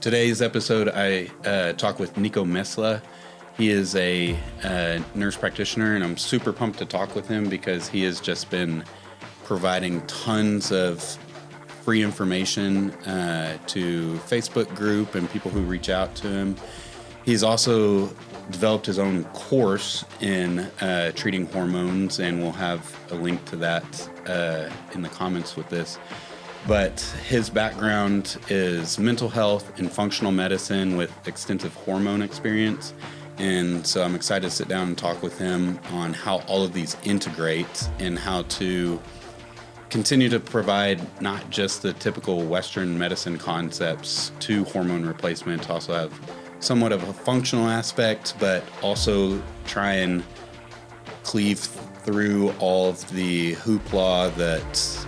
Today's episode, I talk with Nico Misleh. He is a nurse practitioner, and I'm super pumped to talk with him because he has just been providing tons of free information to Facebook group and people who reach out to him. He's also developed his own course in treating hormones, and we'll have a link to that in the comments with this. But his background is mental health and functional medicine with extensive hormone experience. And so I'm excited to sit down and talk with him on how all of these integrate and how to continue to provide not just the typical Western medicine concepts to hormone replacement, to also have somewhat of a functional aspect, but also try and cleave through all of the hoopla that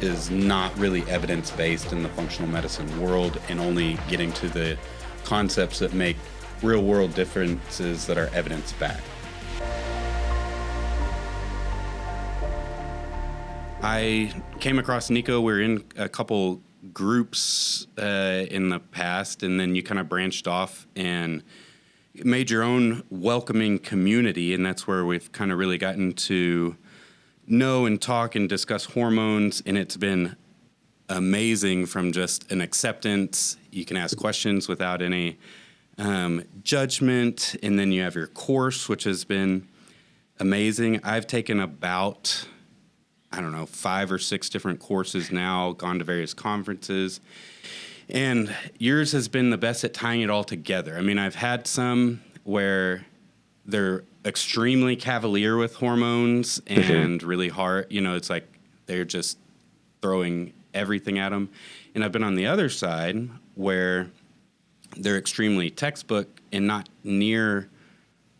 is not really evidence-based in the functional medicine world, and only getting to the concepts that make real-world differences that are evidence-backed. I came across Nico. We're in a couple groups in the past, and then you kind of branched off and made your own welcoming community, and that's where we've kind of really gotten to know and talk and discuss hormones, and it's been amazing from just an acceptance. You can ask questions without any judgment, and then you have your course, which has been amazing. I've taken about, 5 or 6 different courses now, gone to various conferences, and yours has been the best at tying it all together. I mean, I've had some where they're extremely cavalier with hormones and really hard. It's like they're just throwing everything at them. And I've been on the other side where they're extremely textbook and not near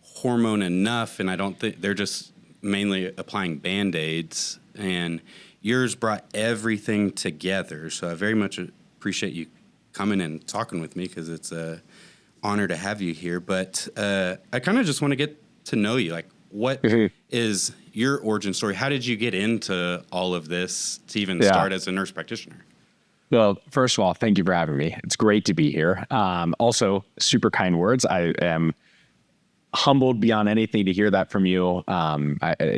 hormone enough. And I don't think they're just mainly applying Band-Aids. And yours brought everything together. So I very much appreciate you coming and talking with me because it's a honor to have you here. But I kind of just want to get to know you. Like, what is your origin story? How did you get into all of this to even start as a nurse practitioner? Well, first of all, thank you for having me. It's great to be here. Also, super kind words. I am humbled beyond anything to hear that from you.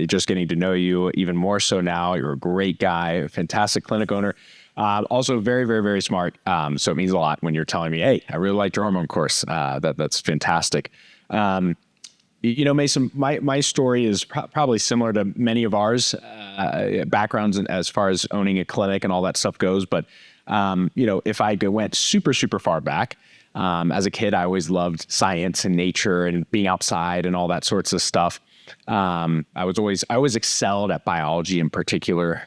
Just getting to know you even more so now. You're a great guy, a fantastic clinic owner. Also very, very, very smart. So it means a lot when you're telling me, hey, I really liked your hormone course. That's fantastic. Mason, my story is probably similar to many of ours, backgrounds as far as owning a clinic and all that stuff goes. But, if I went super, super far back, as a kid, I always loved science and nature and being outside and all that sorts of stuff. I always excelled at biology in particular.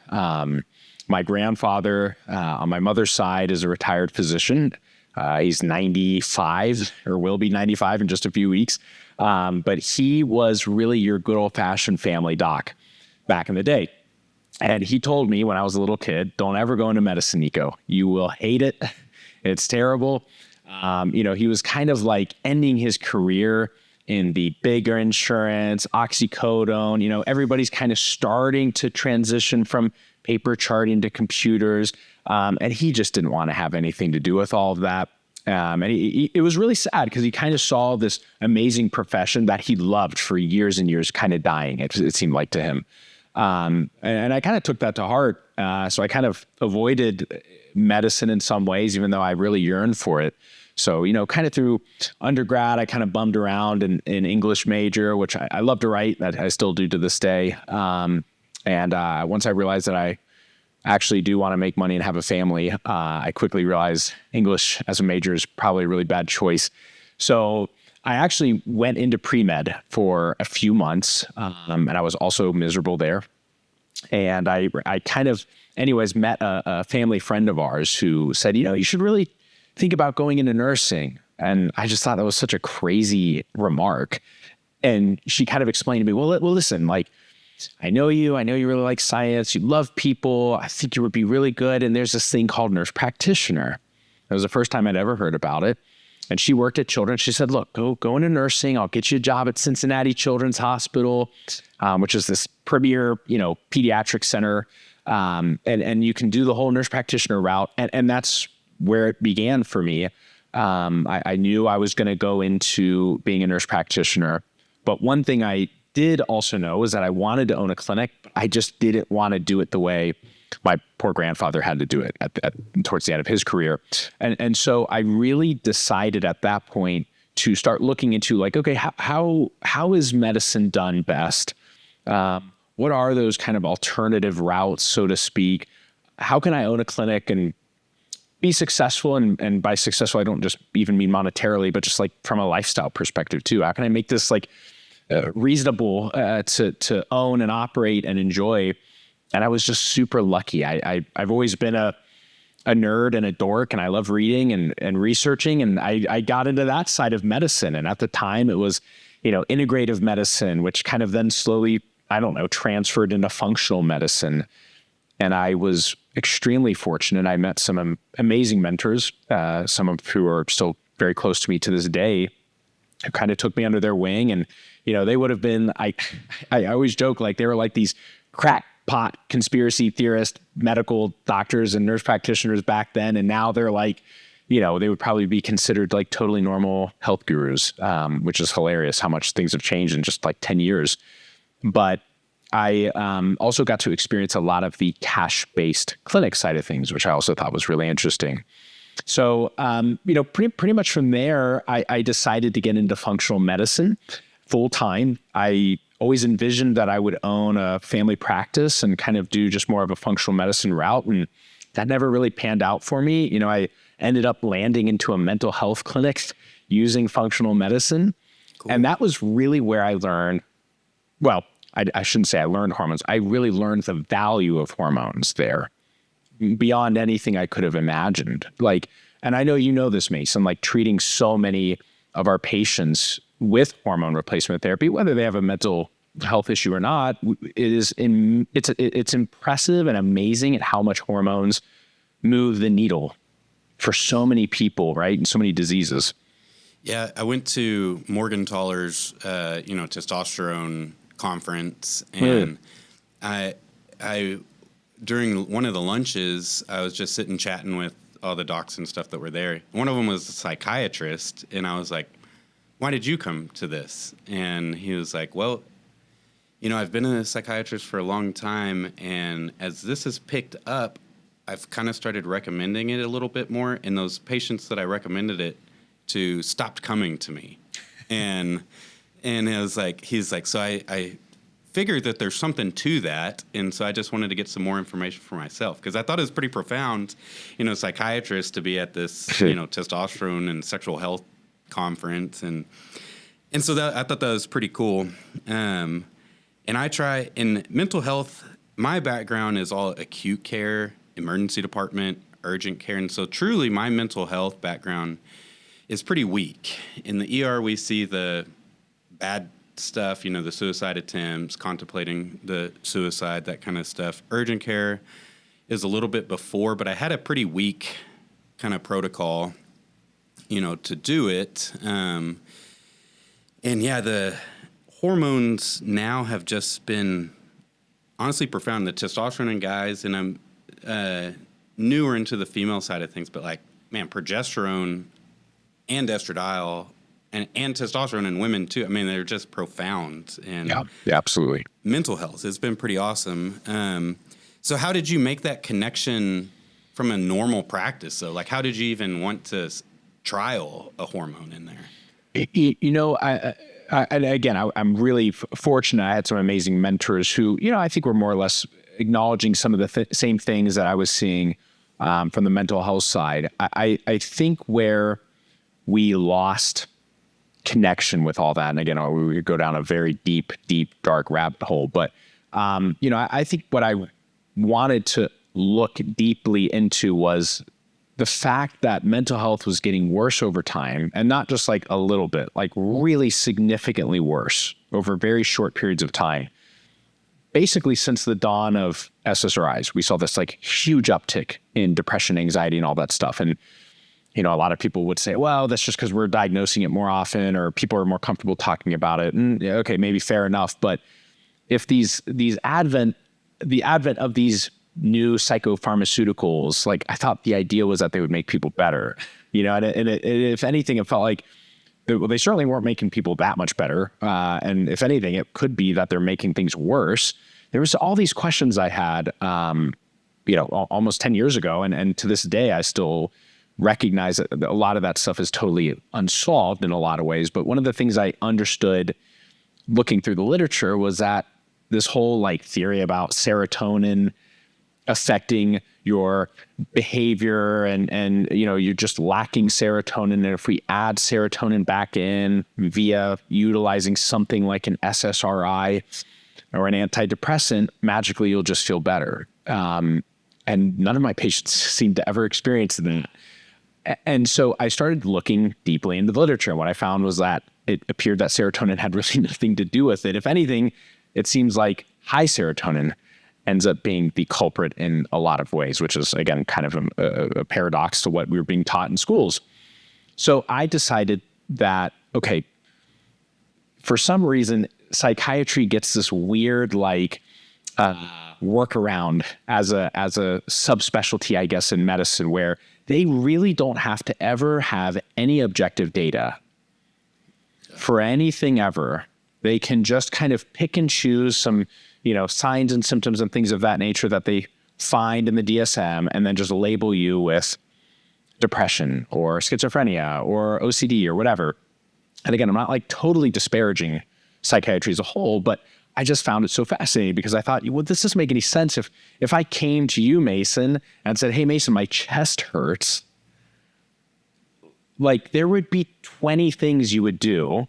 My grandfather on my mother's side is a retired physician. He's 95 or will be 95 in just a few weeks. But he was really your good old-fashioned family doc back in the day. And he told me when I was a little kid, don't ever go into medicine, Nico. You will hate it. It's terrible. He was kind of like ending his career in the bigger insurance, oxycodone. Everybody's kind of starting to transition from paper charting to computers. And he just didn't want to have anything to do with all of that. And it was really sad because he kind of saw this amazing profession that he loved for years and years kind of dying, it seemed like to him. And I kind of took that to heart. So I kind of avoided medicine in some ways, even though I really yearned for it. So, kind of through undergrad, I kind of bummed around in English major, which I love to write, that I still do to this day. And once I realized that I actually do want to make money and have a family, I quickly realized English as a major is probably a really bad choice. So I actually went into pre-med for a few months, and I was also miserable there. And I kind of, anyways, met a family friend of ours who said, you should really think about going into nursing. And I just thought that was such a crazy remark. And she kind of explained to me, well, listen, like, I know you really like science, you love people, I think you would be really good. And there's this thing called nurse practitioner. That was the first time I'd ever heard about it. And she worked at Children's. She said, look, go into nursing. I'll get you a job at Cincinnati Children's Hospital, which is this premier, pediatric center. And you can do the whole nurse practitioner route. And that's where it began for me. I knew I was going to go into being a nurse practitioner. But one thing I did also know was that I wanted to own a clinic, but I just didn't want to do it the way my poor grandfather had to do it towards the end of his career. And so I really decided at that point to start looking into like, okay, how is medicine done best? What are those kind of alternative routes, so to speak? How can I own a clinic and be successful? And by successful, I don't just even mean monetarily, but just like from a lifestyle perspective too. How can I make this like reasonable to own and operate and enjoy? And I was just super lucky. I've always been a nerd and a dork, and I love reading and researching. And I got into that side of medicine. And at the time it was, integrative medicine, which kind of then slowly, transferred into functional medicine. And I was extremely fortunate. I met some amazing mentors, some of who are still very close to me to this day, who kind of took me under their wing. And, they would have been, I always joke, like they were like these crackpot conspiracy theorist medical doctors and nurse practitioners back then. And now they're like, they would probably be considered like totally normal health gurus, which is hilarious how much things have changed in just like 10 years. But I also got to experience a lot of the cash-based clinic side of things, which I also thought was really interesting. So, pretty much from there, I decided to get into functional medicine full time. I always envisioned that I would own a family practice and kind of do just more of a functional medicine route. And that never really panned out for me. I ended up landing into a mental health clinic using functional medicine. Cool. And that was really where I learned, well, I shouldn't say I learned hormones. I really learned the value of hormones there beyond anything I could have imagined. And I know you know this, Mason, like treating so many of our patients with hormone replacement therapy, whether they have a mental health issue or not, it's impressive and amazing at how much hormones move the needle for so many people, right? And so many diseases. Yeah, I went to Morgenthaler's, testosterone conference, and I during one of the lunches, I was just sitting chatting with all the docs and stuff that were there. One of them was a psychiatrist, and I was like, "Why did you come to this?" And he was like, "Well, I've been a psychiatrist for a long time, and as this has picked up, I've kind of started recommending it a little bit more, and those patients that I recommended it to stopped coming to me." And it was like, he's like, so I figured that there's something to that. And so I just wanted to get some more information for myself, because I thought it was pretty profound, psychiatrist to be at this, testosterone and sexual health conference. And so I thought that was pretty cool. And I try in mental health, my background is all acute care, emergency department, urgent care. And so truly my mental health background is pretty weak. In the ER, we see the bad stuff, the suicide attempts, contemplating the suicide, that kind of stuff. Urgent care is a little bit before, but I had a pretty weak kind of protocol, to do it. And yeah, the hormones now have just been honestly profound. The testosterone in guys, and I'm newer into the female side of things, but progesterone and estradiol and testosterone in women too. I mean, they're just profound. And yeah, absolutely. Mental health has been pretty awesome. So how did you make that connection from a normal practice? So how did you even want to trial a hormone in there? I'm really fortunate. I had some amazing mentors who, I think were more or less acknowledging some of the same things that I was seeing from the mental health side. I think where we lost connection with all that, and again, we would go down a very deep, dark rabbit hole. But, I think what I wanted to look deeply into was the fact that mental health was getting worse over time, and not just like a little bit, like really significantly worse over very short periods of time. Basically, since the dawn of SSRIs, we saw this like huge uptick in depression, anxiety, and all that stuff. And, a lot of people would say, well, that's just because we're diagnosing it more often, or people are more comfortable talking about it. And okay, maybe fair enough. But if the advent of these new psychopharmaceuticals, I thought the idea was that they would make people better. and if anything, it felt like they certainly weren't making people that much better. And if anything, it could be that they're making things worse. There was all these questions I had, almost 10 years ago. And to this day, I still recognize that a lot of that stuff is totally unsolved in a lot of ways. But one of the things I understood looking through the literature was that this whole theory about serotonin affecting your behavior and you're just lacking serotonin. And if we add serotonin back in via utilizing something like an SSRI or an antidepressant, magically you'll just feel better. And none of my patients seem to ever experience that. And so I started looking deeply into the literature. And what I found was that it appeared that serotonin had really nothing to do with it. If anything, it seems like high serotonin ends up being the culprit in a lot of ways, which is, again, kind of a paradox to what we were being taught in schools. So I decided that, okay, for some reason, psychiatry gets this weird workaround as a subspecialty, I guess, in medicine, where they really don't have to ever have any objective data for anything ever. They can just kind of pick and choose some signs and symptoms and things of that nature that they find in the DSM, and then just label you with depression or schizophrenia or OCD or whatever. And again, I'm not totally disparaging psychiatry as a whole, but I just found it so fascinating because I thought, well, this doesn't make any sense. If I came to you, Mason, and said, hey, Mason, my chest hurts, there would be 20 things you would do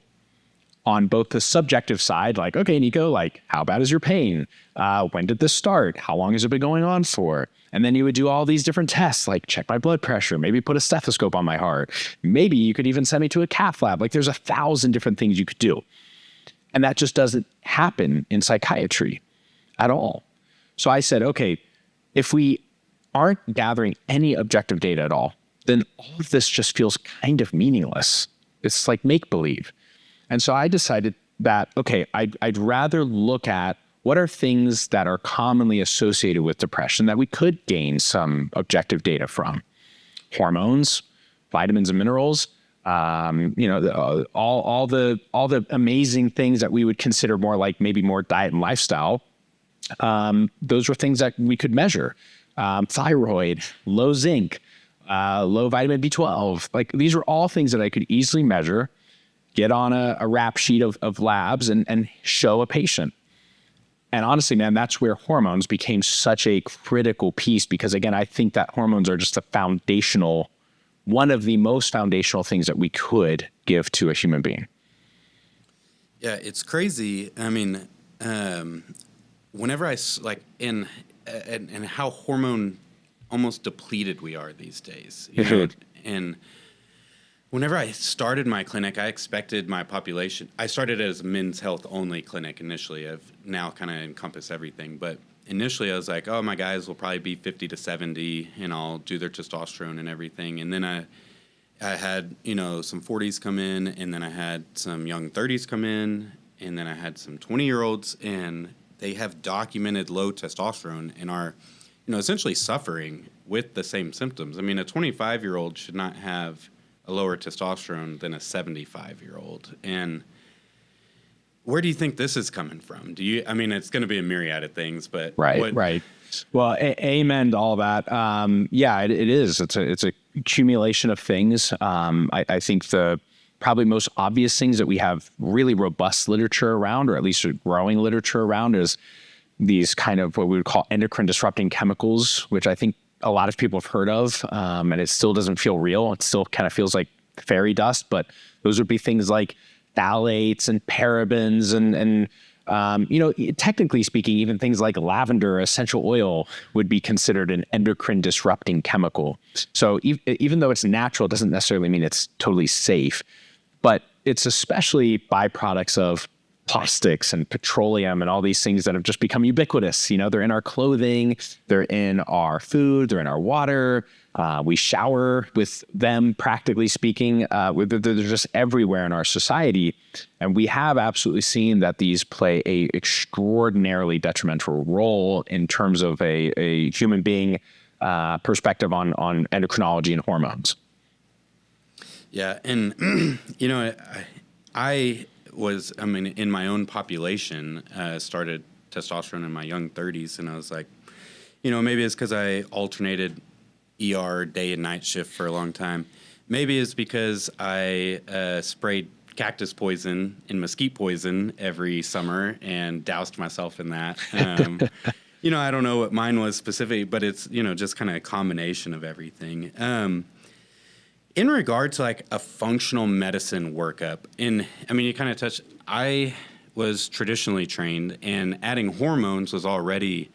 on both the subjective side, okay, Nico, how bad is your pain? When did this start? How long has it been going on for? And then you would do all these different tests, check my blood pressure, maybe put a stethoscope on my heart. Maybe you could even send me to a cath lab. There's 1,000 different things you could do. And that just doesn't happen in psychiatry at all. So I said, okay, if we aren't gathering any objective data at all, then all of this just feels kind of meaningless. It's like make-believe. And so I decided that, okay, I'd rather look at what are things that are commonly associated with depression that we could gain some objective data from. Hormones, vitamins and minerals, all the amazing things that we would consider more maybe more diet and lifestyle. Those were things that we could measure. Thyroid, low zinc, low vitamin B12. These were all things that I could easily measure, get on a rap sheet of labs and show a patient. And honestly, man, that's where hormones became such a critical piece because, again, I think that hormones are just one of the most foundational things that we could give to a human being. Yeah, it's crazy. I mean, whenever and how hormone almost depleted we are these days, and whenever I started my clinic, I expected my population. I started as a men's health only clinic initially. I've now kind of encompassed everything, but initially I was like, oh, my guys will probably be 50 to 70 and I'll do their testosterone and everything. And then I had, some 40s come in, and then I had some young 30s come in, and then I had some 20-year-olds, and they have documented low testosterone and are, essentially suffering with the same symptoms. I mean, a 25-year-old should not have a lower testosterone than a 75-year-old. And where do you think this is coming from? It's going to be a myriad of things, but right. Well, amen to all that. It is. It's a accumulation of things. I think the probably most obvious things that we have really robust literature around, or at least a growing literature around, is these kind of what we would call endocrine disrupting chemicals, which I think a lot of people have heard of, and it still doesn't feel real. It still kind of feels like fairy dust, but those would be things like phthalates and parabens and technically speaking, even things like lavender essential oil would be considered an endocrine disrupting chemical. So even though it's natural, it doesn't necessarily mean it's totally safe, but it's especially byproducts of plastics and petroleum and all these things that have just become ubiquitous. They're in our clothing, they're in our food, they're in our water. We shower with them, practically speaking. They're just everywhere in our society. And we have absolutely seen that these play a extraordinarily detrimental role in terms of a human being perspective on endocrinology and hormones. Yeah. And, I mean, in my own population, started testosterone in my young 30s. And I was like, maybe it's because I alternated ER day and night shift for a long time. Maybe it's because I sprayed cactus poison and mesquite poison every summer and doused myself in that. I don't know what mine was specifically, but it's, just kind of a combination of everything. In regard to like a functional medicine workup, you kind of touched, I was traditionally trained, and adding hormones was already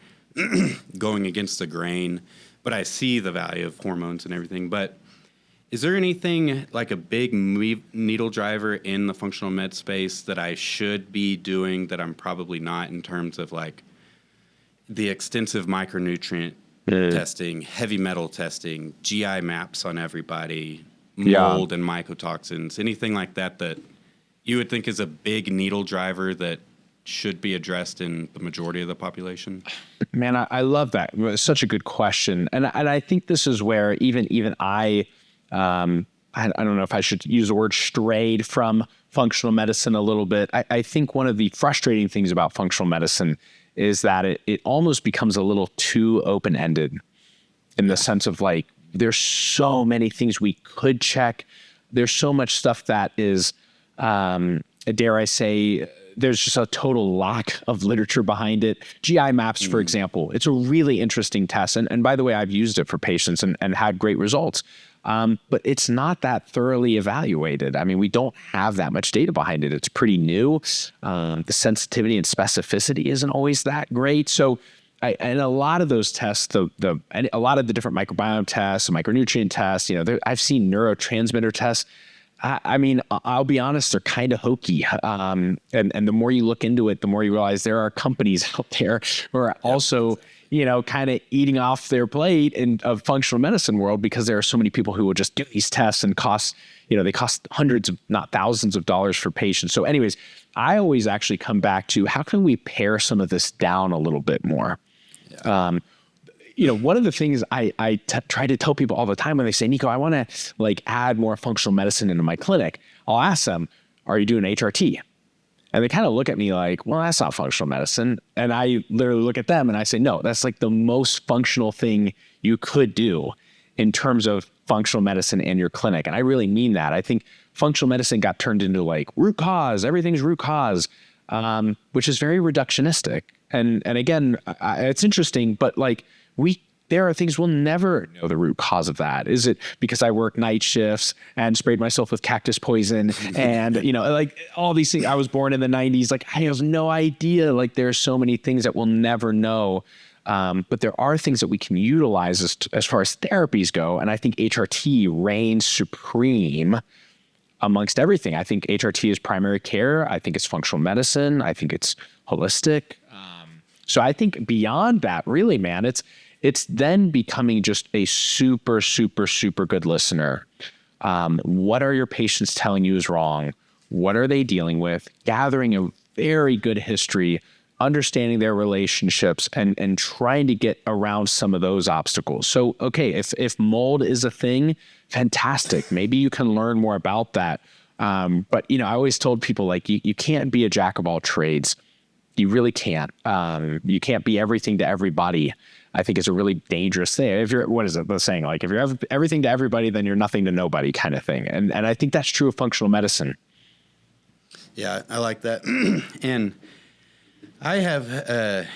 going against the grain, but I see the value of hormones and everything. But is there anything like a big needle driver in the functional med space that I should be doing that I'm probably not, in terms of like the extensive micronutrient testing, heavy metal testing, GI maps on everybody, mold and mycotoxins, anything like that that you would think is a big needle driver that should be addressed in the majority of the population? Man, I love that. It's such a good question. And I think this is where even I don't know if I should use the word strayed from functional medicine a little bit. I think one of the frustrating things about functional medicine is that it almost becomes a little too open-ended in the sense of like, there's so many things we could check. There's so much stuff that is, dare I say, there's just a total lack of literature behind it. GI maps, for example, it's a really interesting test. And by the way, I've used it for patients and had great results. But it's not that thoroughly evaluated. I mean, we don't have that much data behind it. It's pretty new. The sensitivity and specificity isn't always that great. So, and a lot of those tests, and a lot of the different microbiome tests, micronutrient tests, I've seen neurotransmitter tests. I mean, I'll be honest, they're kind of hokey. And the more you look into it, the more you realize there are companies out there who are also, kind of eating off their plate in a functional medicine world, because there are so many people who will just do these tests and they cost hundreds of, not thousands of dollars for patients. So anyways, I always actually come back to how can we pare some of this down a little bit more? Yeah. One of the things I try to tell people all the time when they say, Nico, I want to like add more functional medicine into my clinic, I'll ask them, are you doing HRT? And they kind of look at me like, well, that's not functional medicine. And I literally look at them and I say, no, that's like the most functional thing you could do in terms of functional medicine in your clinic. And I really mean that. I think functional medicine got turned into like root cause, everything's root cause, which is very reductionistic. And again, it's interesting, but like there are things we'll never know the root cause of that. Is it because I work night shifts and sprayed myself with cactus poison and, like all these things? I was born in the 90s. Like I have no idea. Like there are so many things that we'll never know. But there are things that we can utilize as far as therapies go. And I think HRT reigns supreme amongst everything. I think HRT is primary care. I think it's functional medicine. I think it's holistic. So I think beyond that, really, man, it's then becoming just a super, super, super good listener. What are your patients telling you is wrong? What are they dealing with? Gathering a very good history, understanding their relationships, and trying to get around some of those obstacles. So, okay, if mold is a thing, fantastic. Maybe you can learn more about that. But, I always told people, like, you can't be a jack of all trades. You really can't. You can't be everything to everybody. I think it's a really dangerous thing. If you're, what is it, the saying? Like, if you're everything to everybody, then you're nothing to nobody kind of thing. And I think that's true of functional medicine. Yeah, I like that. And I have,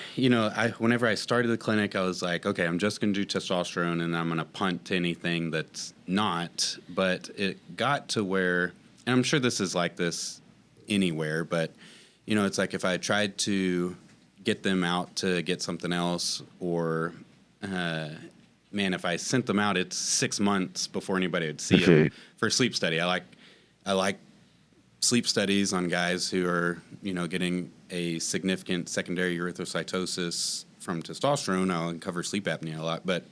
whenever I started the clinic, I was like, okay, I'm just going to do testosterone and I'm going to punt to anything that's not. But it got to where, and I'm sure this is like this anywhere, but, it's like if I tried to get them out to get something else, or, if I sent them out, it's 6 months before anybody would see them for a sleep study. I like sleep studies on guys who are, getting a significant secondary erythrocytosis from testosterone. I'll uncover sleep apnea a lot, but,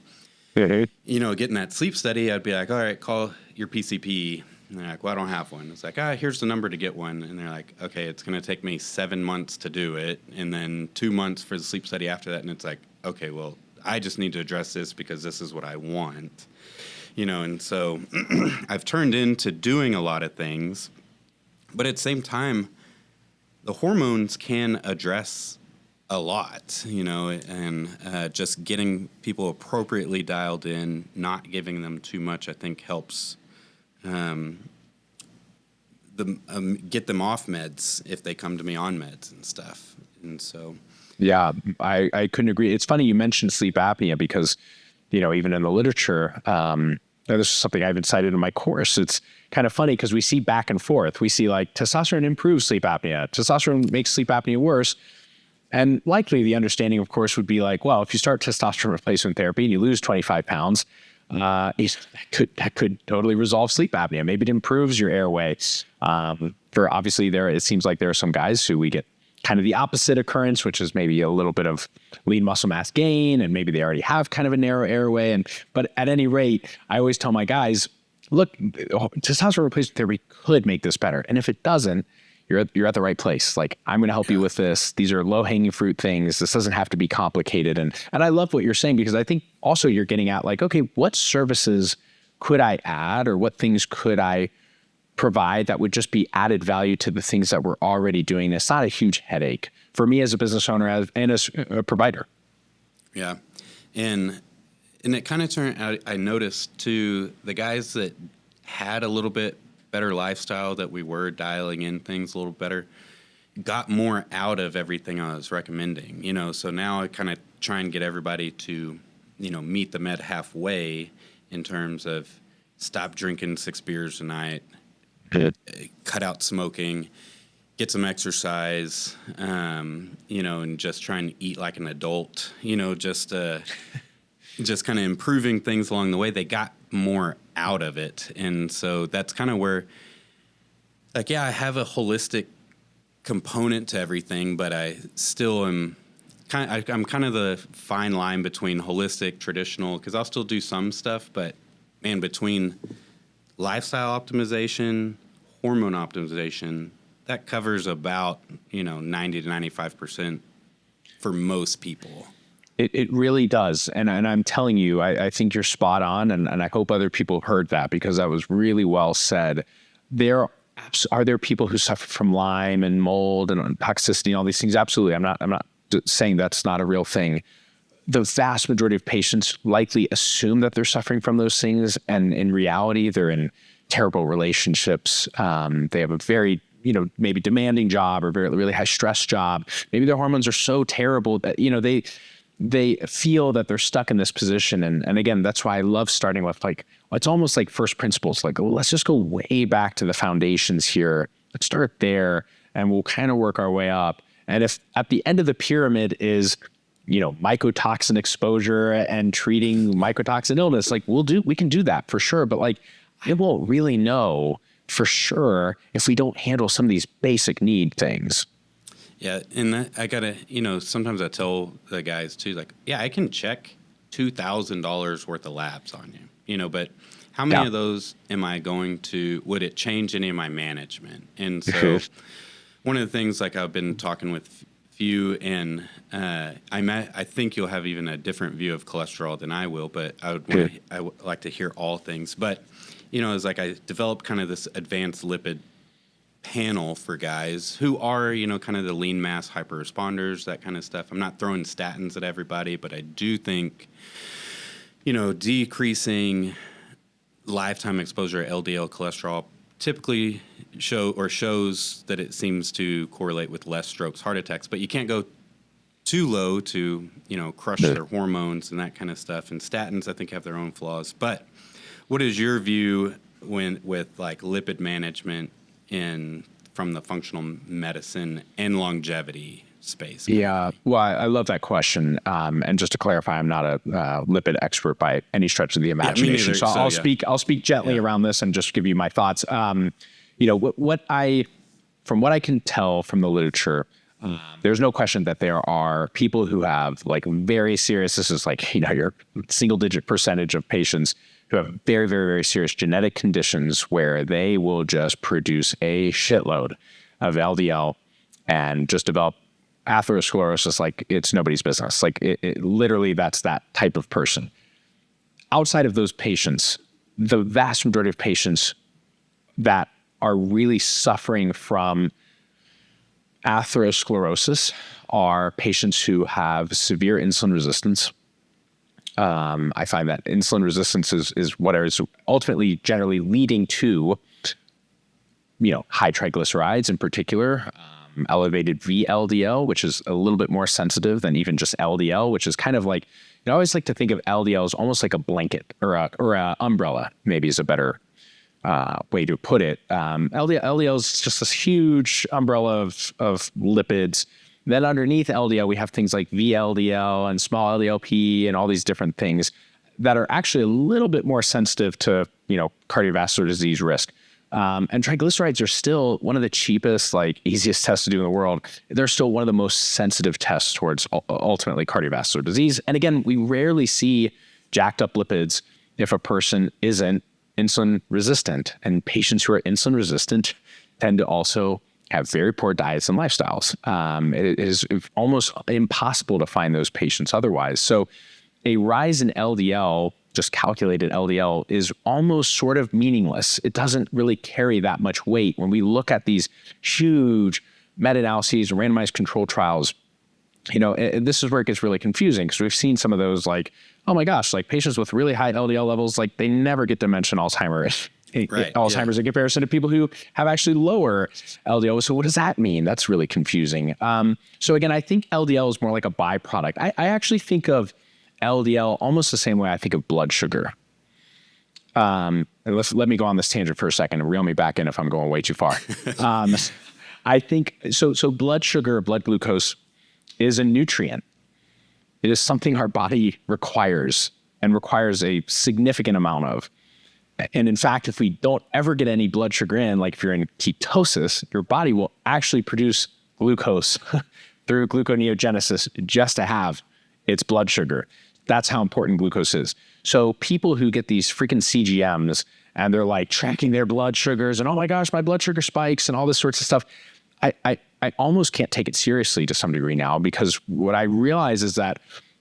getting that sleep study, I'd be like, all right, call your PCP. And they're like, well, I don't have one. It's like, here's the number to get one. And they're like, okay, it's going to take me 7 months to do it, and then 2 months for the sleep study after that. And it's like, okay, well, I just need to address this because this is what I want. and so I've turned into doing a lot of things, but at the same time, the hormones can address a lot, and just getting people appropriately dialed in, not giving them too much, I think helps get them off meds if they come to me on meds and stuff. And so, yeah, I couldn't agree. It's funny you mentioned sleep apnea because, even in the literature, this is something I've cited in my course. It's kind of funny because we see back and forth. We see like testosterone improves sleep apnea. Testosterone makes sleep apnea worse. And likely the understanding, of course, would be like, well, if you start testosterone replacement therapy and you lose 25 pounds, that could totally resolve sleep apnea. Maybe it improves your airway. For obviously it seems like there are some guys who we get kind of the opposite occurrence, which is maybe a little bit of lean muscle mass gain, and maybe they already have kind of a narrow airway. But at any rate, I always tell my guys, look, testosterone replacement therapy could make this better. And if it doesn't, you're at the right place. Like, I'm going to help you with this. These are low hanging fruit things. This doesn't have to be complicated. And I love what you're saying, because I think also you're getting at like, okay, what services could I add, or what things could I provide that would just be added value to the things that we're already doing? It's not a huge headache for me as a business owner and as a provider. Yeah. And it kind of turned out, I noticed too, the guys that had a little bit better lifestyle, that we were dialing in things a little better, got more out of everything I was recommending, so now I kind of try and get everybody to, meet the med halfway in terms of stop drinking 6 beers a night, cut out smoking, get some exercise, and just try and eat like an adult, just kind of improving things along the way. They got more out of it. And so that's kind of where, like, yeah, I have a holistic component to everything, but I still am I'm kind of the fine line between holistic, traditional, because I'll still do some stuff, but man, between lifestyle optimization, hormone optimization, that covers about, 90 to 95% for most people. It really does. And I'm telling you, I think you're spot on. And I hope other people heard that, because that was really well said. Are there people who suffer from Lyme and mold and toxicity and all these things? Absolutely. I'm not saying that's not a real thing. The vast majority of patients likely assume that they're suffering from those things. And in reality, they're in terrible relationships. They have a very, maybe demanding job, or very, really high stress job. Maybe their hormones are so terrible that, they feel that they're stuck in this position. And again, that's why I love starting with, like, it's almost like first principles. Like, let's just go way back to the foundations here. Let's start there, and we'll kind of work our way up. And if at the end of the pyramid is, mycotoxin exposure and treating mycotoxin illness, like, we can do that for sure. But like, I won't really know for sure if we don't handle some of these basic need things. Yeah, and I gotta, sometimes I tell the guys too, like, yeah, I can check $2,000 worth of labs on you, but how many of those am I going to? Would it change any of my management? And so, one of the things, like, I've been talking with few, and I think you'll have even a different view of cholesterol than I will, but I would like to hear all things. But it's like I developed kind of this advanced lipid panel for guys who are, kind of the lean mass hyper responders, that kind of stuff. I'm not throwing statins at everybody, but I do think, decreasing lifetime exposure to LDL cholesterol typically shows that it seems to correlate with less strokes, heart attacks, but you can't go too low to, crush their hormones and that kind of stuff. And statins, I think, have their own flaws. But what is your view with like lipid management from the functional medicine and longevity space? Yeah, well, I love that question. And just to clarify, I'm not a lipid expert by any stretch of the imagination. So I'll speak gently around this and just give you my thoughts. From what I can tell from the literature, there's no question that there are people who have like very serious, this is like, your single digit percentage of patients who have very, very, very serious genetic conditions where they will just produce a shitload of LDL and just develop atherosclerosis like it's nobody's business. Like it literally, that's that type of person. Outside of those patients, the vast majority of patients that are really suffering from atherosclerosis are patients who have severe insulin resistance. I find that insulin resistance is what is ultimately generally leading to, high triglycerides in particular, elevated VLDL, which is a little bit more sensitive than even just LDL, which is kind of like, I always like to think of LDL as almost like a blanket or a umbrella, maybe is a better way to put it. LDL is just this huge umbrella of lipids. Then underneath LDL, we have things like VLDL and small LDLP and all these different things that are actually a little bit more sensitive to, cardiovascular disease risk. And triglycerides are still one of the cheapest, easiest tests to do in the world. They're still one of the most sensitive tests towards ultimately cardiovascular disease. And again, we rarely see jacked up lipids if a person isn't insulin resistant. And patients who are insulin resistant tend to also have very poor diets and lifestyles. It is almost impossible to find those patients otherwise. So a rise in LDL, just calculated LDL, is almost sort of meaningless. It doesn't really carry that much weight. When we look at these huge meta-analyses and randomized control trials, and this is where it gets really confusing because we've seen some of those oh my gosh, patients with really high LDL levels, they never get to mention Alzheimer's. Right, Alzheimer's in comparison to people who have actually lower LDL. So what does that mean? That's really confusing. So again, I think LDL is more like a byproduct. I actually think of LDL almost the same way I think of blood sugar. And let me go on this tangent for a second and reel me back in if I'm going way too far. I think so blood sugar, blood glucose is a nutrient. It is something our body requires and requires a significant amount of. And in fact, if we don't ever get any blood sugar in, if you're in ketosis, your body will actually produce glucose through gluconeogenesis just to have its blood sugar. That's how important glucose is. So people who get these freaking CGMs and they're tracking their blood sugars and, oh my gosh, my blood sugar spikes and all this sorts of stuff. I almost can't take it seriously to some degree now, because what I realize is that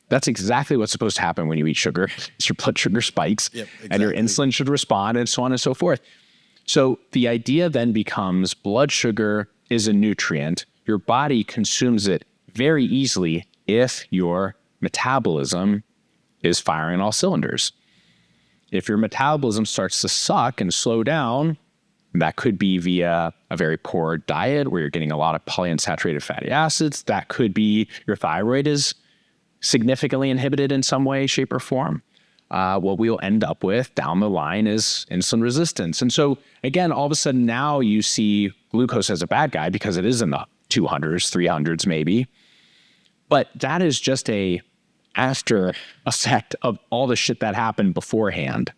that's exactly what's supposed to happen when you eat sugar. Your blood sugar spikes, yep, exactly. And your insulin should respond, and so on and so forth. So the idea then becomes blood sugar is a nutrient. Your body consumes it very easily if your metabolism is firing on all cylinders. If your metabolism starts to suck and slow down, that could be via a very poor diet where you're getting a lot of polyunsaturated fatty acids. That could be your thyroid is significantly inhibited in some way, shape, or form. What we'll end up with down the line is insulin resistance. And so again, all of a sudden now you see glucose as a bad guy because it is in the 200s, 300s maybe. But that is just a after effect of all the shit that happened beforehand.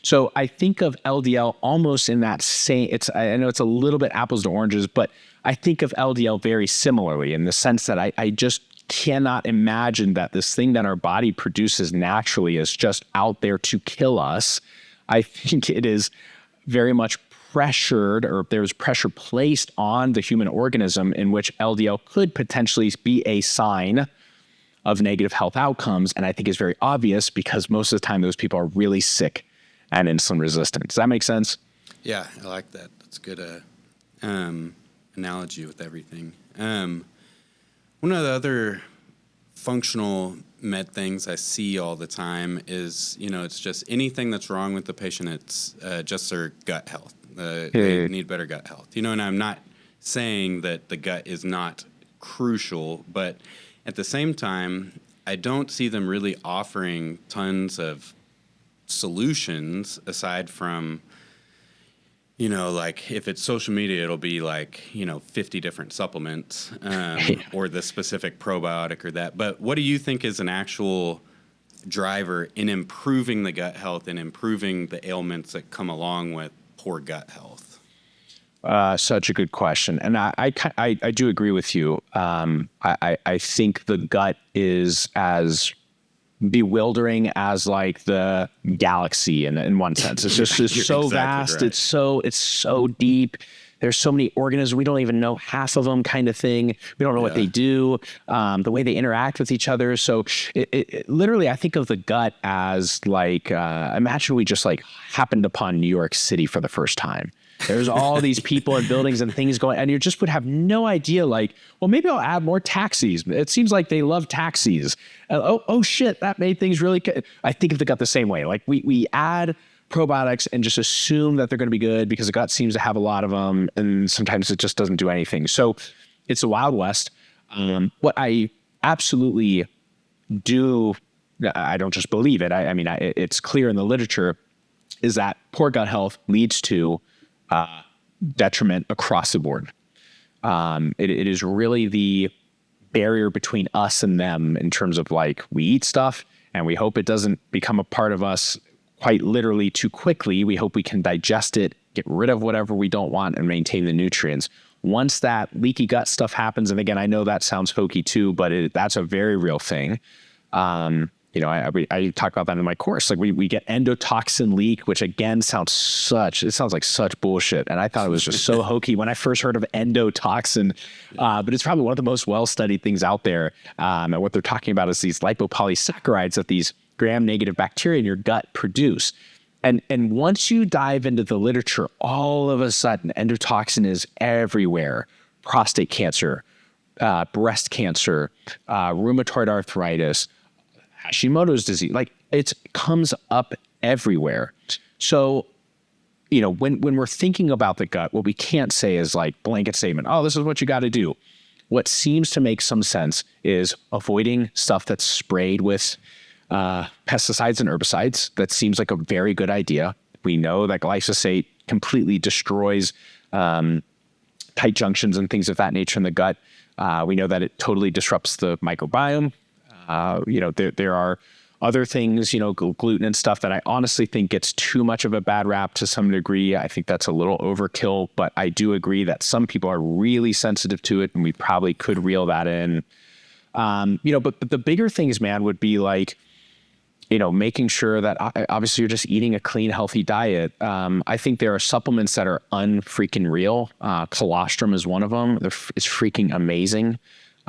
So I think of LDL almost in that same, I know it's a little bit apples to oranges, but I think of LDL very similarly in the sense that I just cannot imagine that this thing that our body produces naturally is just out there to kill us. I think it is very much pressured, or there's pressure placed on the human organism in which LDL could potentially be a sign of negative health outcomes. And I think it's very obvious because most of the time those people are really sick and insulin resistant. Does that make sense? Yeah, I like that. That's a good analogy with everything. One of the other functional med things I see all the time is, it's just anything that's wrong with the patient, it's just their gut health. They need better gut health. And I'm not saying that the gut is not crucial, but at the same time, I don't see them really offering tons of solutions aside from, if it's social media, it'll be 50 different supplements or the specific probiotic or that. But what do you think is an actual driver in improving the gut health and improving the ailments that come along with poor gut health? Such a good question. And I do agree with you. I think the gut is as bewildering as the galaxy in one sense. It's just it's so exactly vast. Right. It's so deep. there's so many organisms. We don't even know half of them kind of thing. We don't know what they do, the way they interact with each other. So it literally, I think of the gut as like, imagine we just like happened upon New York City for the first time. There's all these people and buildings and things going, and you just would have no idea, like, well, maybe I'll add more taxis. It seems like they love taxis. Oh shit, that made things really good. I think of the gut the same way. Like we add probiotics and just assume that they're going to be good because the gut seems to have a lot of them, and sometimes it just doesn't do anything. So it's a Wild West. What I absolutely do, I don't just believe it. I mean, it's clear in the literature, is that poor gut health leads to detriment across the board. It is really the barrier between us and them in terms of like, we eat stuff and we hope it doesn't become a part of us quite literally too quickly. We hope we can digest it, get rid of whatever we don't want, and maintain the nutrients. Once that leaky gut stuff happens, and again, I know that sounds hokey too, but that's a very real thing. I talk about that in my course. Like we get endotoxin leak, which again sounds like such bullshit. And I thought it was just so hokey when I first heard of endotoxin. But it's probably one of the most well-studied things out there. And what they're talking about is these lipopolysaccharides that these gram-negative bacteria in your gut produce. And once you dive into the literature, all of a sudden endotoxin is everywhere. Prostate cancer, breast cancer, rheumatoid arthritis, Hashimoto's disease, like it comes up everywhere. So, when we're thinking about the gut, what we can't say is like blanket statement, oh, this is what you got to do. What seems to make some sense is avoiding stuff that's sprayed with pesticides and herbicides. That seems like a very good idea. We know that glyphosate completely destroys tight junctions and things of that nature in the gut. We know that it totally disrupts the microbiome. There are other things, gluten and stuff that I honestly think gets too much of a bad rap to some degree. I think that's a little overkill, but I do agree that some people are really sensitive to it, and we probably could reel that in. But the bigger things, man, would be like, making sure that obviously you're just eating a clean, healthy diet. I think there are supplements that are unfreaking real. Colostrum is one of them. It's freaking amazing.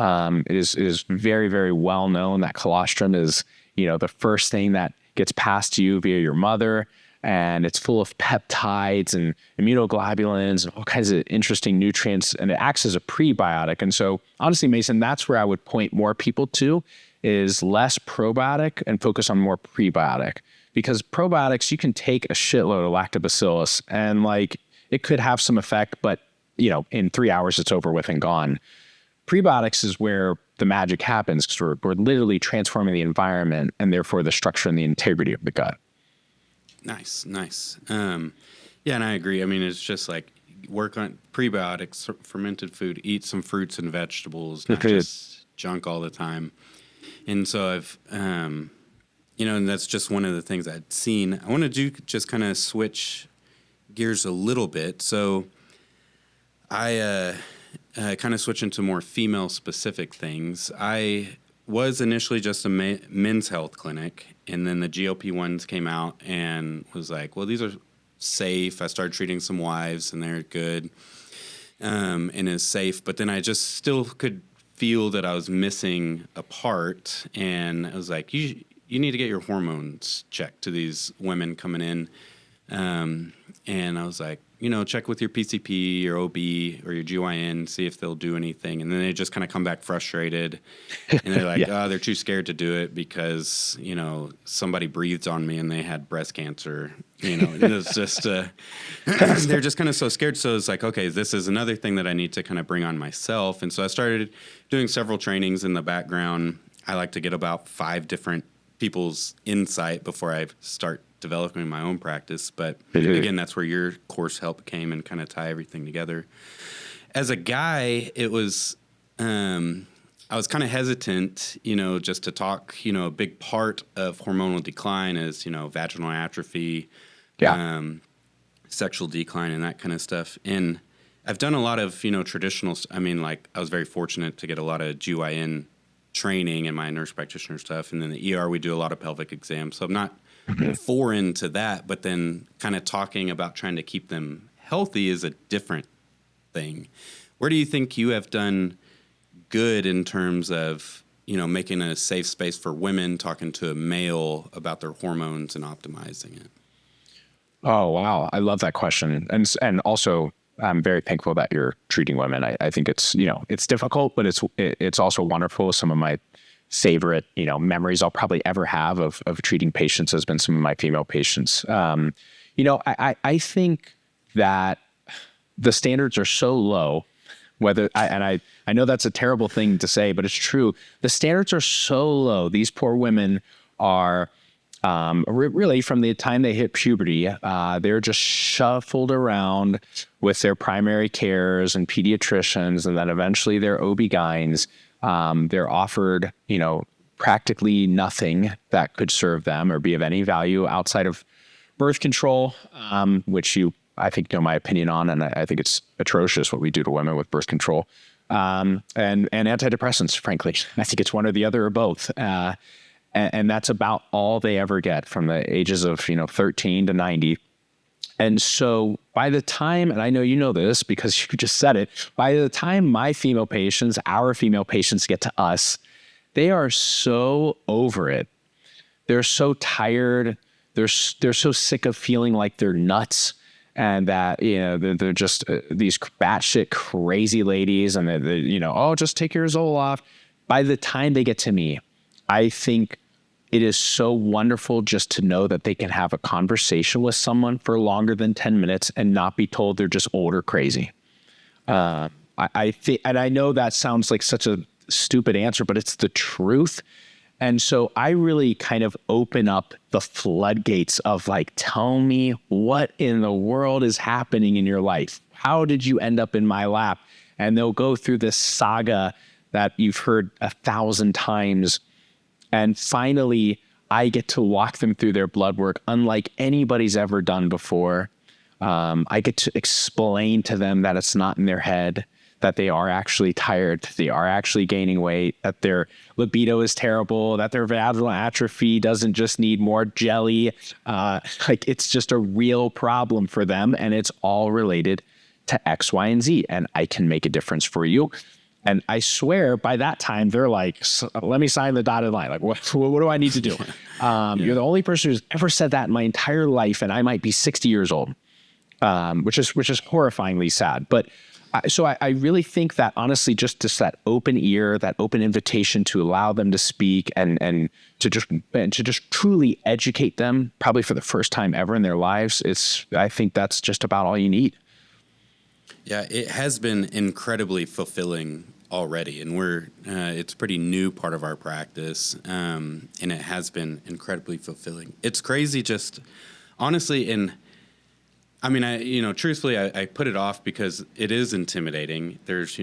It is very, very well known that colostrum is, the first thing that gets passed to you via your mother, and it's full of peptides and immunoglobulins and all kinds of interesting nutrients, and it acts as a prebiotic. And so honestly, Mason, that's where I would point more people to, is less probiotic and focus on more prebiotic, because probiotics, you can take a shitload of lactobacillus and like it could have some effect, but in 3 hours it's over with and gone. Prebiotics is where the magic happens, because we're literally transforming the environment and therefore the structure and the integrity of the gut. Nice. Yeah, and I agree. I mean, it's just like work on prebiotics, fermented food, eat some fruits and vegetables, not just junk all the time. And so I've, and that's just one of the things I'd seen. I want to do just kind of switch gears a little bit. So I kind of switch into more female-specific things. I was initially just a men's health clinic, and then the GLP-1s came out and was like, well, these are safe. I started treating some wives, and they're good and is safe. But then I just still could feel that I was missing a part, and I was like, you need to get your hormones checked to these women coming in. And I was like, check with your PCP, your OB, or your GYN, see if they'll do anything. And then they just kind of come back frustrated. And they're like, they're too scared to do it because, somebody breathed on me and they had breast cancer. It's just, they're just kind of so scared. So it's like, okay, this is another thing that I need to kind of bring on myself. And so I started doing several trainings in the background. I like to get about 5 different people's insight before I start developing my own practice. But again, that's where your course help came and kind of tie everything together. As a guy, it was, I was kind of hesitant, just to talk, a big part of hormonal decline is, vaginal atrophy, sexual decline and that kind of stuff. And I've done a lot of, traditional, I was very fortunate to get a lot of GYN training and my nurse practitioner stuff. And then the ER, we do a lot of pelvic exams. So I'm not foreign to that, but then kind of talking about trying to keep them healthy is a different thing. Where do you think you have done good in terms of, making a safe space for women talking to a male about their hormones and optimizing it? Oh, wow. I love that question. And also, I'm very thankful that you're treating women. I think it's, it's difficult, but it's also wonderful. Some of my favorite, memories I'll probably ever have of treating patients has been some of my female patients. I think that the standards are so low, I know that's a terrible thing to say, but it's true. The standards are so low. These poor women are really from the time they hit puberty, they're just shuffled around with their primary cares and pediatricians, and then eventually their OB-GYNs. They're offered, practically nothing that could serve them or be of any value outside of birth control, which I think know my opinion on, and I think it's atrocious what we do to women with birth control, and antidepressants. Frankly, I think it's one or the other or both. And that's about all they ever get from the ages of 13 to 90. And so by the time, and I know you know this because you just said it, by the time our female patients get to us, they are so over it. They're so tired. They're so sick of feeling like they're nuts, and that they're just these batshit crazy ladies, and they just take your Zoloft. By the time they get to me, I think it is so wonderful just to know that they can have a conversation with someone for longer than 10 minutes and not be told they're just old or crazy. I think, and I know that sounds like such a stupid answer, but it's the truth. And so I really kind of open up the floodgates of tell me what in the world is happening in your life. How did you end up in my lap? And they'll go through this saga that you've heard 1,000 times. And finally, I get to walk them through their blood work unlike anybody's ever done before. I get to explain to them that it's not in their head, that they are actually tired, that they are actually gaining weight, that their libido is terrible, that their vaginal atrophy doesn't just need more jelly. It's just a real problem for them, and it's all related to X, Y, and Z, and I can make a difference for you. And I swear by that time, they're like, let me sign the dotted line. What do I need to do? You're the only person who's ever said that in my entire life, and I might be 60 years old, which is horrifyingly sad. But so I really think that honestly, just that open ear, that open invitation to allow them to speak and to just truly educate them, probably for the first time ever in their lives, I think that's just about all you need. Yeah, it has been incredibly fulfilling already, and it's a pretty new part of our practice, and it has been incredibly fulfilling. It's crazy, just honestly, and I mean, truthfully, I put it off because it is intimidating. There's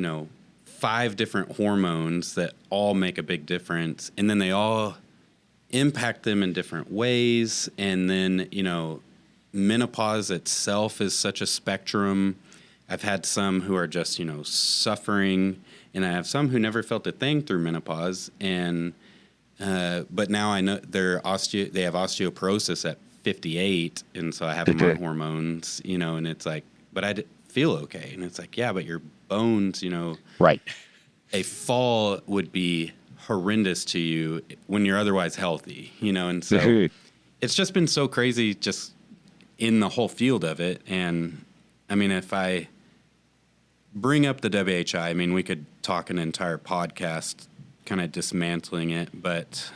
5 different hormones that all make a big difference, and then they all impact them in different ways, and then menopause itself is such a spectrum. I've had some who are just, suffering, and I have some who never felt a thing through menopause. And but now I know they have osteoporosis at 58, and so I have them on hormones, and it's like, but I feel okay, and it's like, yeah, but your bones, right? A fall would be horrendous to you when you're otherwise healthy, and so it's just been so crazy, just in the whole field of it. And I mean, if I bring up the WHI, I mean, we could talk an entire podcast kind of dismantling it, but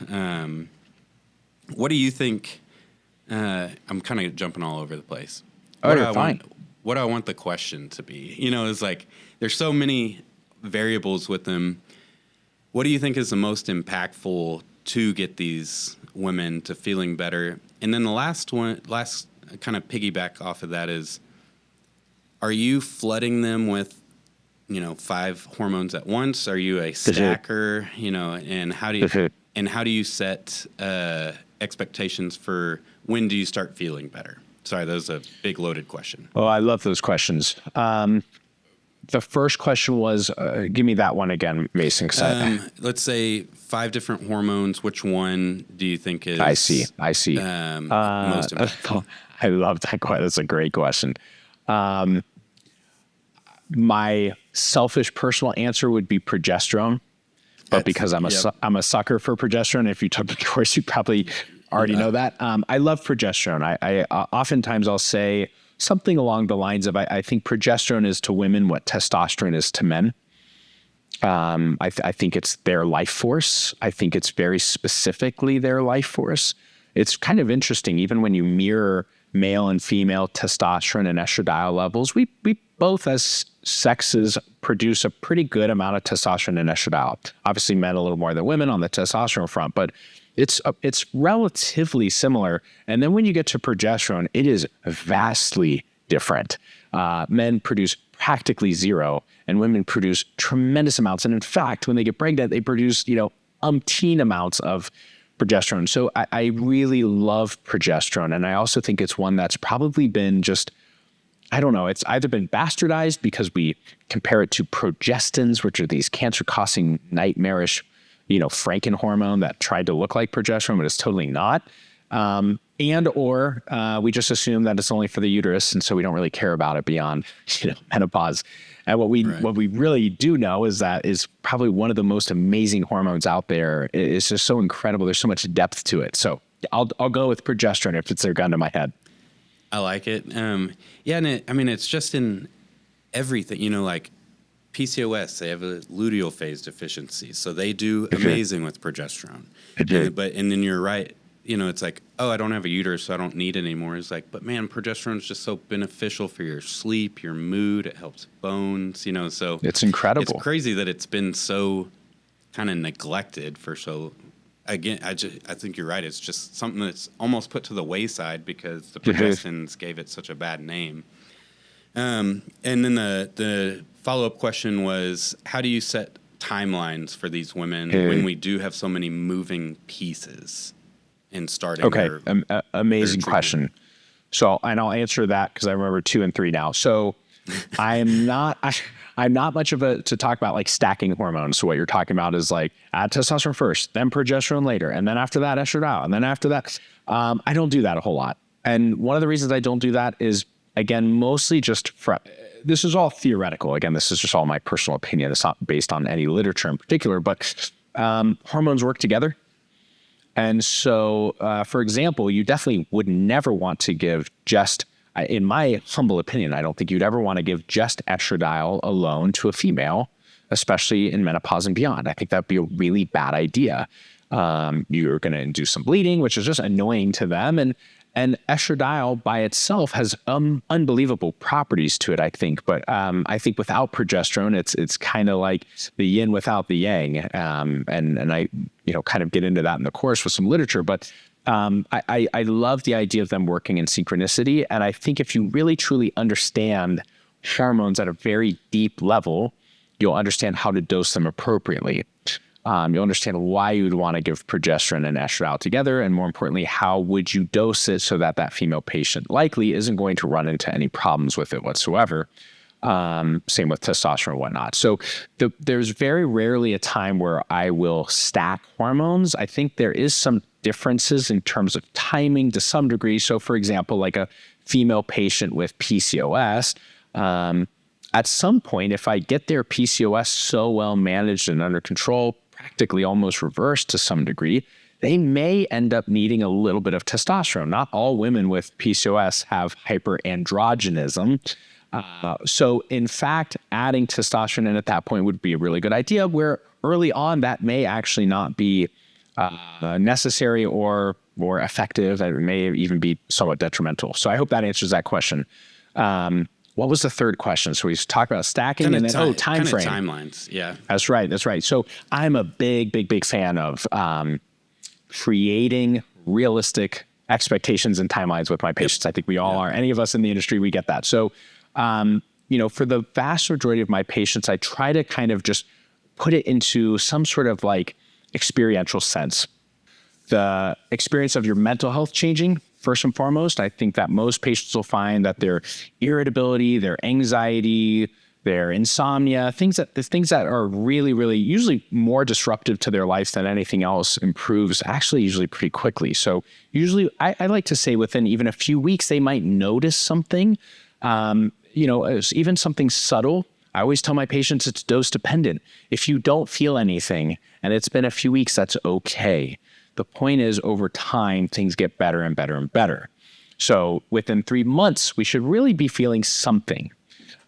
what do you think? I'm kind of jumping all over the place. Oh, you're fine. What I want the question to be, is like, there's so many variables with them. What do you think is the most impactful to get these women to feeling better? And then the last kind of piggyback off of that is, are you flooding them with 5 hormones at once? Are you a stacker? And how do you set expectations for when do you start feeling better? Sorry, that was a big loaded question. Oh, I love those questions. The first question was, give me that one again, Mason. Let's say 5 different hormones. Which one do you think is? I see. Most impactful? I love that question. That's a great question. My selfish personal answer would be progesterone, but because I'm a sucker for progesterone. If you took the course, you probably already know that. I love progesterone. I oftentimes I'll say something along the lines of, I think progesterone is to women what testosterone is to men. I think it's their life force. I think it's very specifically their life force. It's kind of interesting, even when you mirror male and female testosterone and estradiol levels, we both as sexes produce a pretty good amount of testosterone and estradiol. Obviously men a little more than women on the testosterone front, but it's relatively similar. And then when you get to progesterone, it is vastly different. Men produce practically zero, and women produce tremendous amounts. And in fact, when they get pregnant, they produce, umpteen amounts of progesterone. So I really love progesterone. And I also think it's one that's probably been just, I don't know, it's either been bastardized because we compare it to progestins, which are these cancer-causing, nightmarish, Franken hormone that tried to look like progesterone, but it's totally not. Or we just assume that it's only for the uterus, and so we don't really care about it beyond, menopause. And what we really do know is that is probably one of the most amazing hormones out there. It's just so incredible. There's so much depth to it. So I'll go with progesterone if it's their gun to my head. I like it. And it's just in everything. Like PCOS, they have a luteal phase deficiency, so they do amazing with progesterone. And then you're right. It's like, oh, I don't have a uterus, so I don't need it anymore. It's like, but man, progesterone is just so beneficial for your sleep, your mood. It helps bones, so it's incredible. It's crazy that it's been so kind of neglected for so, again, I think you're right. It's just something that's almost put to the wayside because the progestins gave it such a bad name. And then the follow-up question was, how do you set timelines for these women when we do have so many moving pieces in starting? Amazing question. So, and I'll answer that because I remember 2 and 3 now. So I'm not much to talk about like stacking hormones. So what you're talking about is like add testosterone first, then progesterone later, and then after that estradiol, and then after that, I don't do that a whole lot. And one of the reasons I don't do that is, again, mostly just this is all theoretical. Again, this is just all my personal opinion. It's not based on any literature in particular, but hormones work together. And so, for example, you definitely would never want to give just, in my humble opinion, I don't think you'd ever want to give just estradiol alone to a female, especially in menopause and beyond. I think that'd be a really bad idea. You're going to induce some bleeding, which is just annoying to them. And estradiol by itself has unbelievable properties to it, I think. But I think without progesterone, it's kind of like the yin without the yang. And I kind of get into that in the course with some literature. But I love the idea of them working in synchronicity. And I think if you really truly understand hormones at a very deep level, you'll understand how to dose them appropriately. You'll understand why you'd want to give progesterone and estradiol together, and more importantly, how would you dose it so that female patient likely isn't going to run into any problems with it whatsoever. Same with testosterone and whatnot. So there's very rarely a time where I will stack hormones. I think there is some differences in terms of timing to some degree. So for example, like a female patient with PCOS, at some point, if I get their PCOS so well managed and under control, practically almost reversed to some degree, they may end up needing a little bit of testosterone. Not all women with PCOS have hyperandrogenism. So in fact, adding testosterone in at that point would be a really good idea, where early on that may actually not be necessary or effective. It may even be somewhat detrimental. So I hope that answers that question. What was the third question? So we talked about stacking and then time frame. Timelines. Yeah. That's right. So I'm a big fan of creating realistic expectations and timelines with my patients. I think we all are. Any of us in the industry, we get that. So, for the vast majority of my patients, I try to kind of just put it into some sort of like experiential sense. The experience of your mental health changing, first and foremost. I think that most patients will find that their irritability, their anxiety, their insomnia, things that are really, really usually more disruptive to their life than anything else improves actually usually pretty quickly. So usually I like to say within even a few weeks, they might notice something, even something subtle. I always tell my patients it's dose dependent. If you don't feel anything and it's been a few weeks, that's okay. The point is, over time, things get better and better and better. So within 3 months, we should really be feeling something.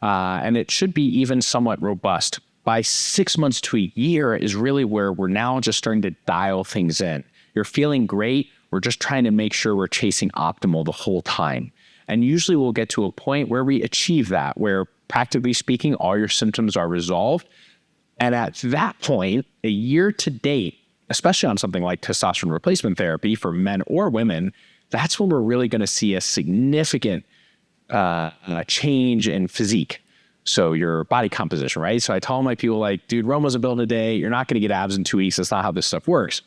And it should be even somewhat robust. By 6 months to a year is really where we're now just starting to dial things in. You're feeling great. We're just trying to make sure we're chasing optimal the whole time. And usually we'll get to a point where we achieve that, where practically speaking, all your symptoms are resolved. And at that point, a year to date, especially on something like testosterone replacement therapy for men or women, that's when we're really going to see a significant change in physique. So your body composition, right? So I tell my people like, dude, Rome wasn't built in a day. You're not going to get abs in 2 weeks. That's not how this stuff works.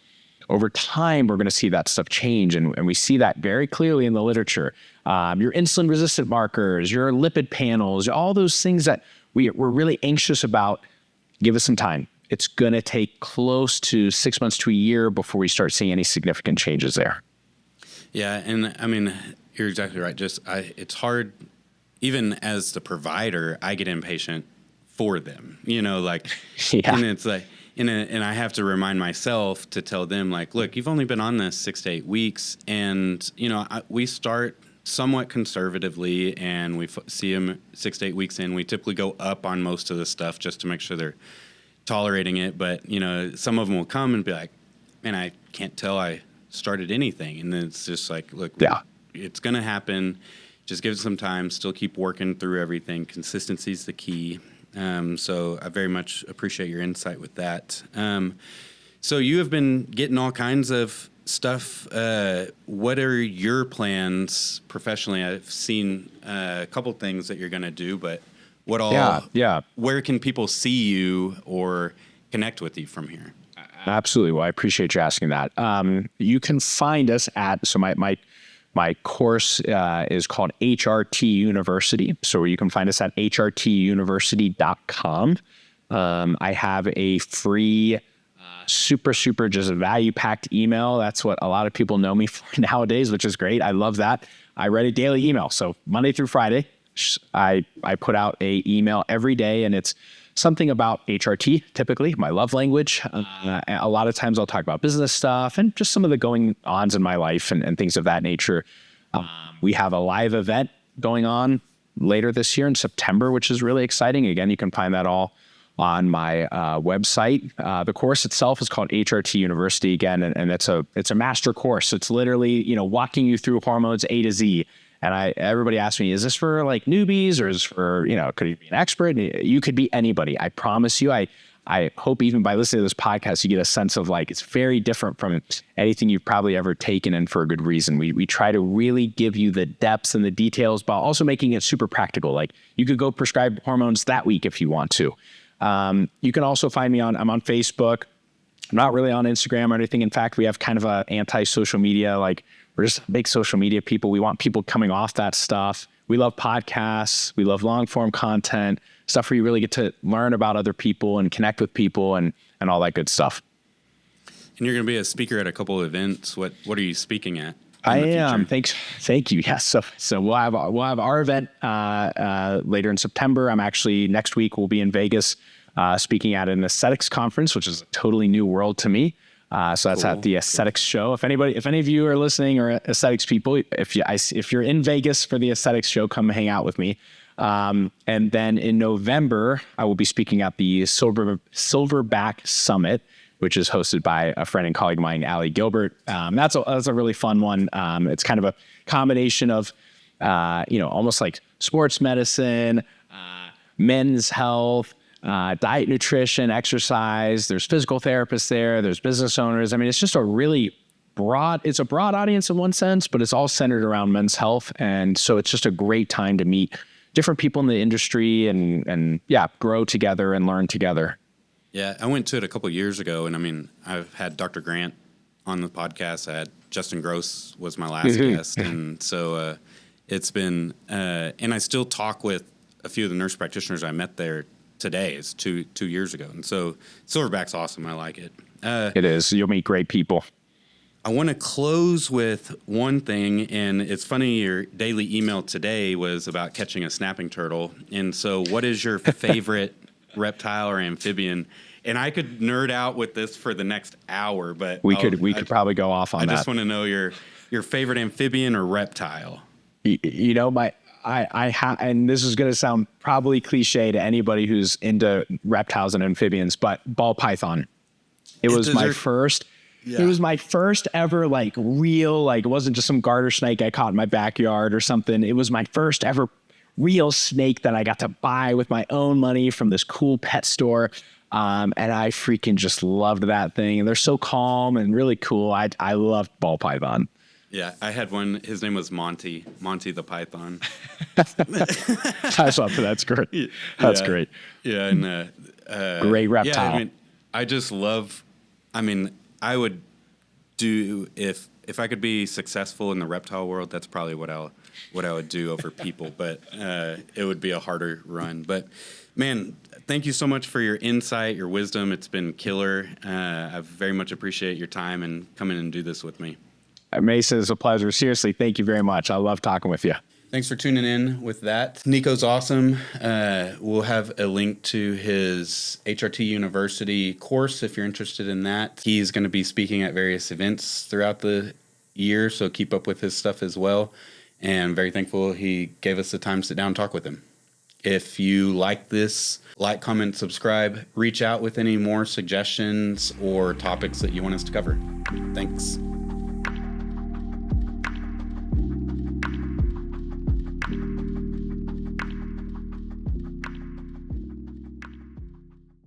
Over time, we're going to see that stuff change. And we see that very clearly in the literature. Your insulin resistant markers, your lipid panels, all those things that we're really anxious about, give us some time. It's going to take close to 6 months to a year before we start seeing any significant changes there. Yeah. And I mean, you're exactly right. It's hard, even as the provider, I get impatient for them, like, Yeah. And it's like, and I have to remind myself to tell them like, look, you've only been on this 6 to 8 weeks. And, we start somewhat conservatively and we see them 6 to 8 weeks in. We typically go up on most of the stuff just to make sure they're tolerating it. But, some of them will come and be like, man, I can't tell I started anything. And then it's just like, look, Yeah. It's going to happen. Just give it some time. Still keep working through everything. Consistency is the key. So I very much appreciate your insight with that. So you have been getting all kinds of stuff. What are your plans professionally? I've seen a couple things that you're going to do, but what all? Yeah. Where can people see you or connect with you from here? Absolutely. Well, I appreciate you asking that. You can find us at, so my course is called HRT University. So you can find us at hrtuniversity.com. I have a free, super just value-packed email. That's what a lot of people know me for nowadays, which is great. I love that. I write a daily email. So Monday through Friday, I put out a email every day, and it's something about HRT, typically, my love language. A lot of times I'll talk about business stuff and just some of the going-ons in my life and things of that nature. We have a live event going on later this year in September, which is really exciting. Again, you can find that all on my website. The course itself is called HRT University again, and it's a master course. It's literally, walking you through hormones A to Z. And everybody asks me, is this for like newbies or is this for, could you be an expert? You could be anybody. I promise you. I hope even by listening to this podcast, you get a sense of like, it's very different from anything you've probably ever taken, and for a good reason. We try to really give you the depths and the details, but also making it super practical. Like you could go prescribe hormones that week if you want to. You can also find me I'm on Facebook. I'm not really on Instagram or anything. In fact, we have kind of a anti-social media, like we're just big social media people. We want people coming off that stuff. We love podcasts. We love long form content, stuff where you really get to learn about other people and connect with people and all that good stuff. And you're going to be a speaker at a couple of events. What are you speaking at? I am. Thank you. Yes. So we'll have our event later in September. I'm actually next week we'll be in Vegas speaking at an aesthetics conference, which is a totally new world to me. So that's cool. At the aesthetics show. If any of you are listening or aesthetics people, if you're in Vegas for the aesthetics show, come hang out with me. And then in November, I will be speaking at the Silverback Summit, which is hosted by a friend and colleague of mine, Allie Gilbert. That's a really fun one. It's kind of a combination of, almost like sports medicine, men's health, diet, nutrition, exercise. There's physical therapists there. There's business owners. I mean, it's just a broad audience in one sense, but it's all centered around men's health. And so it's just a great time to meet different people in the industry and grow together and learn together. Yeah, I went to it a couple of years ago, and I mean, I've had Dr. Grant on the podcast. I had Justin Gross was my last guest, and so it's been, and I still talk with a few of the nurse practitioners I met there today. It's 2 years ago, and so Silverback's awesome. I like it. It is. You'll meet great people. I want to close with one thing, and it's funny, your daily email today was about catching a snapping turtle. And so what is your favorite reptile or amphibian? And I could nerd out with this for the next hour, but we could probably go off on that. I just want to know your favorite amphibian or reptile. You know, and this is going to sound probably cliche to anybody who's into reptiles and amphibians, but ball python. It was my first ever like real, like it wasn't just some garter snake I caught in my backyard or something. It was my first ever real snake that I got to buy with my own money from this cool pet store. And I freaking just loved that thing. And they're so calm and really cool. I loved ball python. Yeah, I had one. His name was Monty the Python. I saw that. That's great. That's great. Yeah, and great reptile. Yeah, I mean, I just love. I mean, I would do if I could be successful in the reptile world. That's probably what I would do over people. But it would be a harder run. But man, thank you so much for your insight, your wisdom. It's been killer. I very much appreciate your time and coming and do this with me. Mesa, it's a pleasure. Seriously, thank you very much. I love talking with you. Thanks for tuning in with that. Nico's awesome. We'll have a link to his HRT University course if you're interested in that. He's going to be speaking at various events throughout the year, so keep up with his stuff as well. And I'm very thankful he gave us the time to sit down and talk with him. If you like this, like, comment, subscribe, reach out with any more suggestions or topics that you want us to cover. Thanks.